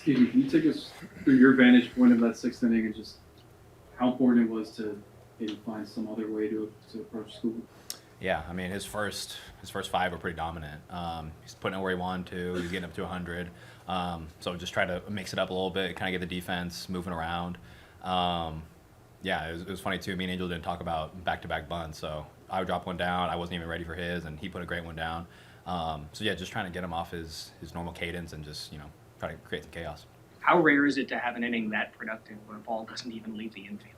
Steven, can you take us through your vantage point of that sixth inning and just how important it was to maybe find some other way to approach school? Yeah, I mean his first five were pretty dominant. He's putting it where he wanted to. He's getting up to 100. So just try to mix it up a little bit, kind of get the defense moving around. Yeah, it was funny too. Me and Angel didn't talk about back-to-back bunts, so I would drop one down. I wasn't even ready for his, and he put a great one down. So yeah, just trying to get him off his normal cadence and just try to create some chaos. How rare is it to have an inning that productive where a ball doesn't even leave the infield?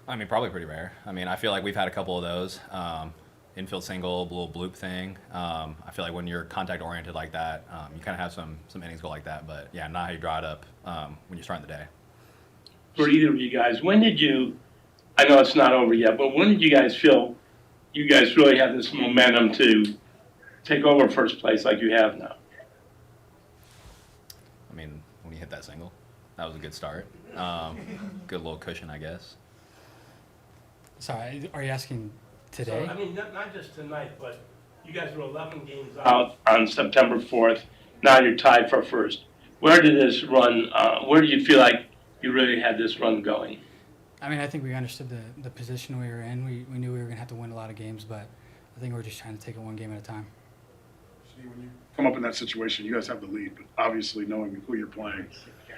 I mean, probably pretty rare. I mean, I feel like we've had a couple of those. Infield single, little bloop thing. I feel like when you're contact oriented like that, you kind of have some innings go like that. But yeah, not how you draw it up when you're starting the day. For either of you guys, when did you, I know it's not over yet, but when did you guys feel you guys really have this momentum to take over first place like you have now? I mean, when you hit that single, that was a good start. Good little cushion, I guess. Sorry, are you asking today? So, I mean, not just tonight, but you guys were 11 games out on September 4th. Now you're tied for first. Where did this run, where do you feel like you really had this run going? I mean, I think we understood the position we were in. We knew we were going to have to win a lot of games, but I think we're just trying to take it one game at a time. When you come up in that situation, you guys have the lead, but obviously knowing who you're playing,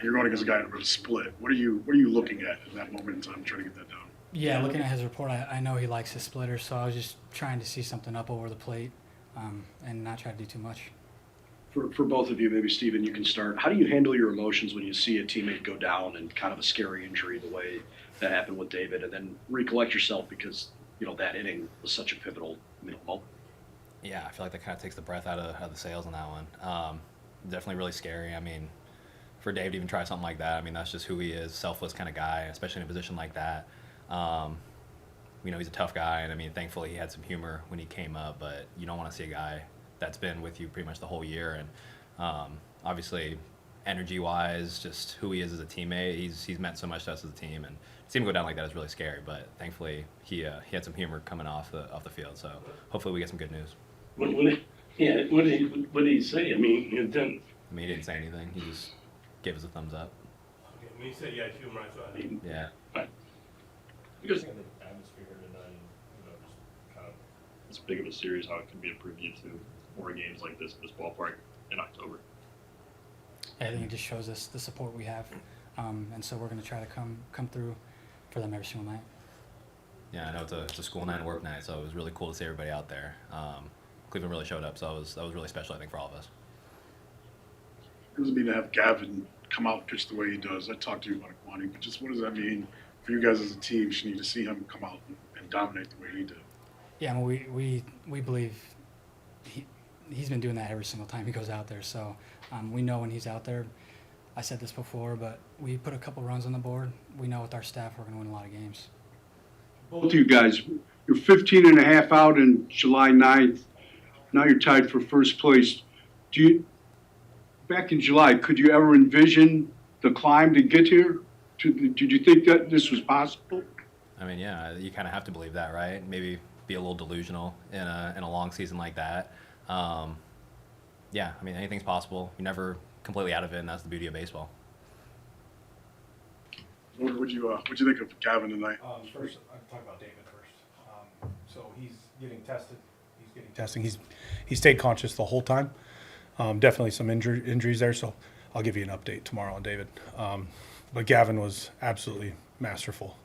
you're going against a guy with a split. What are you looking at in that moment in time trying to get that down? Yeah, looking at his report, I know he likes his splitter, so I was just trying to see something up over the plate and not try to do too much. For both of you, maybe Steven, you can start. How do you handle your emotions when you see a teammate go down and kind of a scary injury the way that happened with David, and then recollect yourself because that inning was such a pivotal moment? Yeah, I feel like that kind of takes the breath out of the sails on that one. Definitely really scary. I mean, for Dave to even try something like that, I mean, that's just who he is, selfless kind of guy, especially in a position like that. He's a tough guy, and I mean, thankfully he had some humor when he came up, but you don't want to see a guy that's been with you pretty much the whole year, and obviously energy-wise, just who he is as a teammate, he's meant so much to us as a team, and to see him go down like that is really scary, but thankfully he had some humor coming off the field, so hopefully we get some good news. What did he say? I mean, it didn't. I mean, he didn't say anything. He just gave us a thumbs up. Okay, when he said you had humor, I thought he. Yeah. Right. Because the atmosphere tonight, just kind of as big of a series, how it can be a preview to more games like this ballpark in October. I think it just shows us the support we have, and so we're going to try to come through for them every single night. Yeah, I know it's a school night and work night, so it was really cool to see everybody out there. Cleveland really showed up, so that was really special, I think, for all of us. What does it mean to have Gavin come out and pitch the way he does? I talked to you about it, Kwani, but just what does that mean for you guys as a team? You need to see him come out and dominate the way he did. Yeah, I mean, we believe he's been doing that every single time he goes out there. So we know when he's out there. I said this before, but we put a couple runs on the board. We know with our staff we're going to win a lot of games. Both of you guys, you're 15 and a half out in July 9th. Now you're tied for first place. Back in July, could you ever envision the climb to get here? Did you think that this was possible? I mean, yeah, you kind of have to believe that, right? Maybe be a little delusional in a long season like that. Yeah, I mean, anything's possible. You're never completely out of it, and that's the beauty of baseball. What'd you think of Gavin tonight? First, I'll talk about David first. So he's getting tested. He's getting testing. He stayed conscious the whole time. Definitely some injuries there, so I'll give you an update tomorrow on David. But Gavin was absolutely masterful.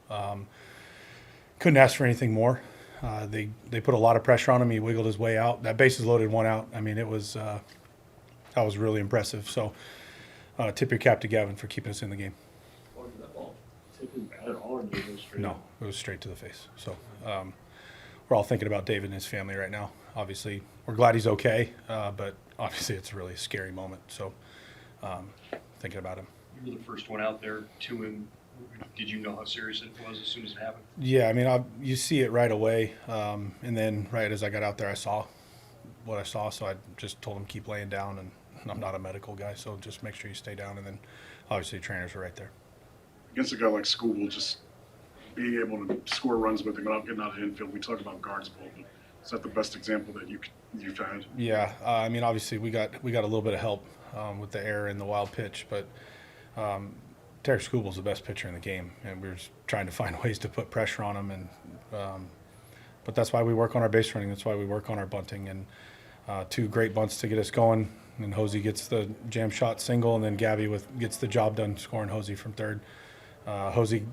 Couldn't ask for anything more. They put a lot of pressure on him. He wiggled his way out. That bases loaded one out. I mean, that was really impressive. So tip your cap to Gavin for keeping us in the game. No, it was straight to the face. So we're all thinking about David and his family right now. Obviously, we're glad he's okay, but obviously it's a really scary moment. So thinking about him. You were the first one out there to him. Did you know how serious it was as soon as it happened? Yeah, I mean, you see it right away. And then right as I got out there, I saw what I saw. So I just told him keep laying down. And I'm not a medical guy, so just make sure you stay down. And then obviously the trainers are right there. Against a guy like School, just being able to score runs with him without getting out of the infield. We talk about guards ball, but Is that the best example that you've had? Yeah, I mean, obviously we got a little bit of help with the air and the wild pitch, but Tarek Skubal's the best pitcher in the game, and we're just trying to find ways to put pressure on him. And but that's why we work on our base running. That's why we work on our bunting, and 2 great bunts to get us going. And Hosey gets the jam shot single, and then Gabby gets the job done scoring Hosey from third. Hosey,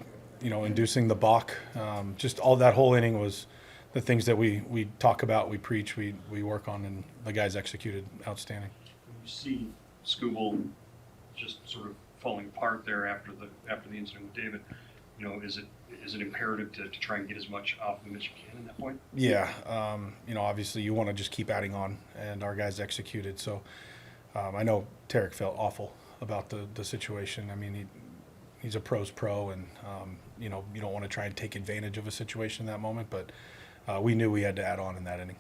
inducing the balk. Just all that whole inning was the things that we talk about, we preach, we work on, and the guys executed outstanding. You see Scooble just sort of falling apart there after the incident with David. Is it imperative to try and get as much off of him as you can at that point? Yeah, obviously you want to just keep adding on, and our guys executed. So I know Tarek felt awful about the situation. I mean, he's a pro's pro, and you don't want to try and take advantage of a situation in that moment, but we knew we had to add on in that inning.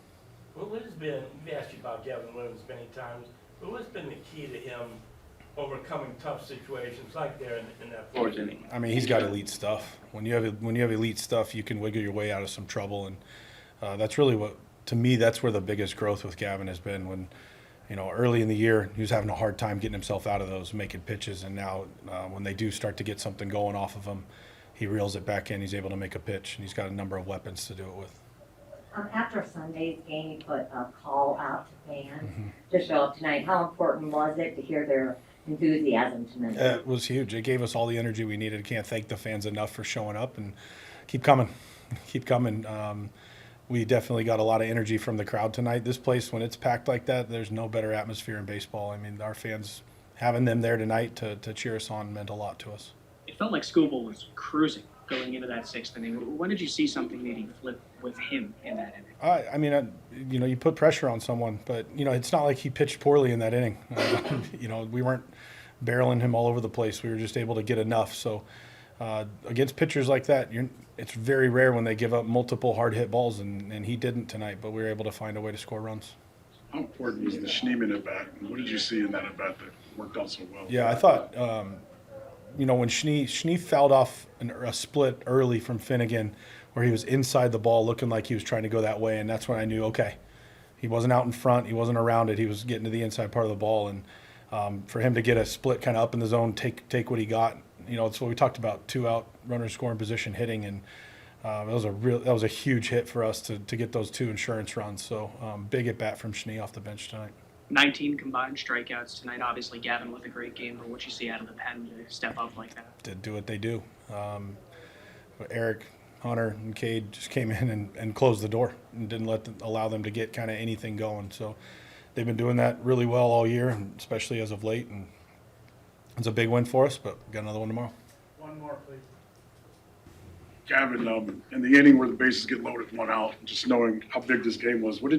What has been, we asked you about Gavin Williams many times, but what's been the key to him overcoming tough situations like there in that fourth inning? I mean, he's got elite stuff. When you have elite stuff, you can wiggle your way out of some trouble, and that's really to me, that's where the biggest growth with Gavin has been. When, early in the year, he was having a hard time getting himself out of those, making pitches, and now when they do start to get something going off of him, he reels it back in. He's able to make a pitch, and he's got a number of weapons to do it with. After Sunday's game, you put a call out to fans to show up tonight. How important was it to hear their enthusiasm tonight? It was huge. It gave us all the energy we needed. Can't thank the fans enough for showing up, and keep coming. Keep coming. We definitely got a lot of energy from the crowd tonight. This place, when it's packed like that, there's no better atmosphere in baseball. I mean, our fans, having them there tonight to cheer us on meant a lot to us. It felt like Scooble was cruising going into that 6th inning. When did you see something maybe flip with him in that inning? I mean, you put pressure on someone, but, it's not like he pitched poorly in that inning. We weren't barreling him all over the place. We were just able to get enough. So against pitchers like that, it's very rare when they give up multiple hard hit balls, and he didn't tonight, but we were able to find a way to score runs. How important was the Schneemann at bat? What did you see in that at bat that worked out so well? Yeah, I thought, when Schnee fouled off a split early from Finnegan, where he was inside the ball looking like he was trying to go that way, and that's when I knew, okay, he wasn't out in front, he wasn't around it, he was getting to the inside part of the ball, and for him to get a split kind of up in the zone, take what he got, it's what we talked about, 2 out, runner scoring position hitting, and that was a huge hit for us to get those 2 insurance runs. So big at bat from Schnee off the bench tonight. 19 combined strikeouts tonight. Obviously, Gavin with a great game, but what you see out of the pen to step up like that? To do what they do. Eric, Hunter, and Cade just came in and closed the door and didn't allow them to get kind of anything going. So they've been doing that really well all year, and especially as of late. And it's a big win for us, but we got another one tomorrow. One more, please. Gavin, in the inning where the bases get loaded, 1 out, just knowing how big this game was, what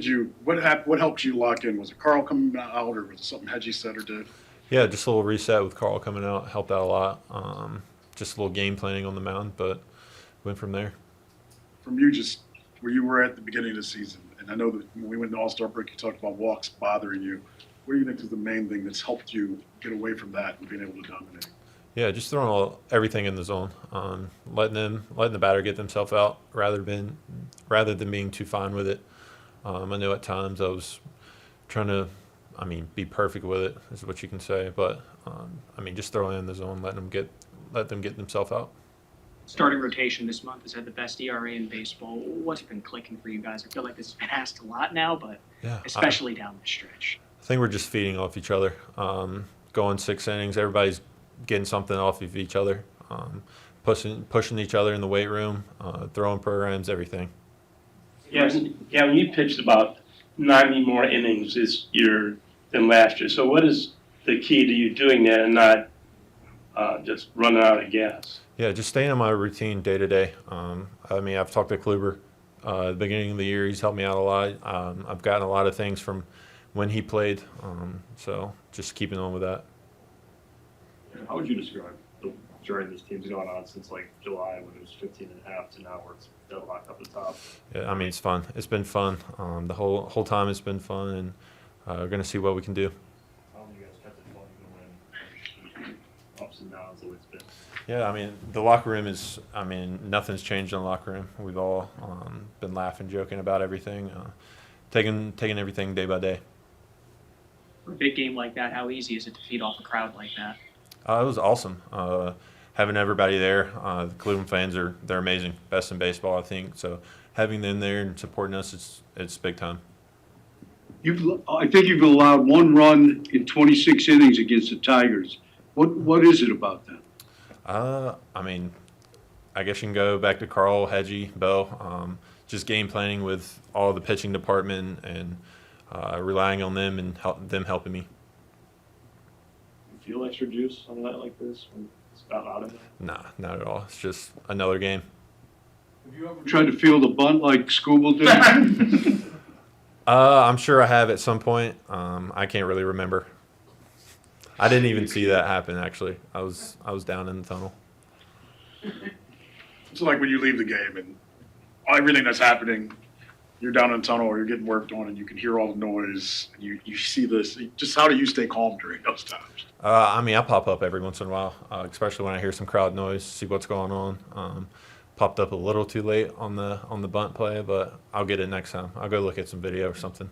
helped you lock in? Was it Carl coming out, or was it something Hedgie said or did? Yeah, just a little reset with Carl coming out helped out a lot. Just a little game planning on the mound, but went from there. From you, just where you were at the beginning of the season, and I know that when we went to All-Star break, you talked about walks bothering you. What do you think is the main thing that's helped you get away from that and being able to dominate? Yeah, just throwing everything in the zone, letting the batter get themselves out rather than being too fine with it. I know at times I was trying to, be perfect with it is what you can say, but just throwing it in the zone, let them get themselves out. Starting rotation this month has had the best ERA in baseball. What's been clicking for you guys? I feel like this has been asked a lot now, but yeah, especially down the stretch. I think we're just feeding off each other. Going 6 innings, everybody's getting something off of each other, pushing each other in the weight room, throwing programs, everything. Yeah, when you pitched about 90 more innings this year than last year. So what is the key to you doing that and not just running out of gas? Yeah, just staying on my routine day to day. I've talked to Kluber at the beginning of the year. He's helped me out a lot. I've gotten a lot of things from when he played, so just keeping on with that. How would you describe the journey this team's gone on since July when it was 15.5 to now where it's deadlocked up the top? Yeah, it's fun. It's been fun. The whole time it's been fun, and we're going to see what we can do. How have you guys kept it fun even when ups and downs always been? Yeah, I mean, the locker room is, I mean, nothing's changed in the locker room. We've all been laughing, joking about everything, taking everything day by day. For a big game like that, how easy is it to feed off a crowd like that? It was awesome. Having everybody there, the Cleveland fans they're amazing, best in baseball, I think. So having them there and supporting us, it's big time. I think you've allowed one run in 26 innings against the Tigers. What is it about that? I mean, I guess you can go back to Carl, Hedgie, Bo. Just game planning with all the pitching department and relying on them and them helping me. You feel extra juice on a night like this when it's about out of it? Nah, not at all. It's just another game. Have you ever tried to field a bunt like Scooble did? I'm sure I have at some point. I can't really remember. I didn't even see that happen, actually. I was down in the tunnel. It's like when you leave the game and everything that's happening, you're down in the tunnel or you're getting worked on and you can hear all the noise and you see this. Just how do you stay calm during those times? I mean, I pop up every once in a while, especially when I hear some crowd noise, see what's going on. Popped up a little too late on the bunt play, but I'll get it next time. I'll go look at some video or something.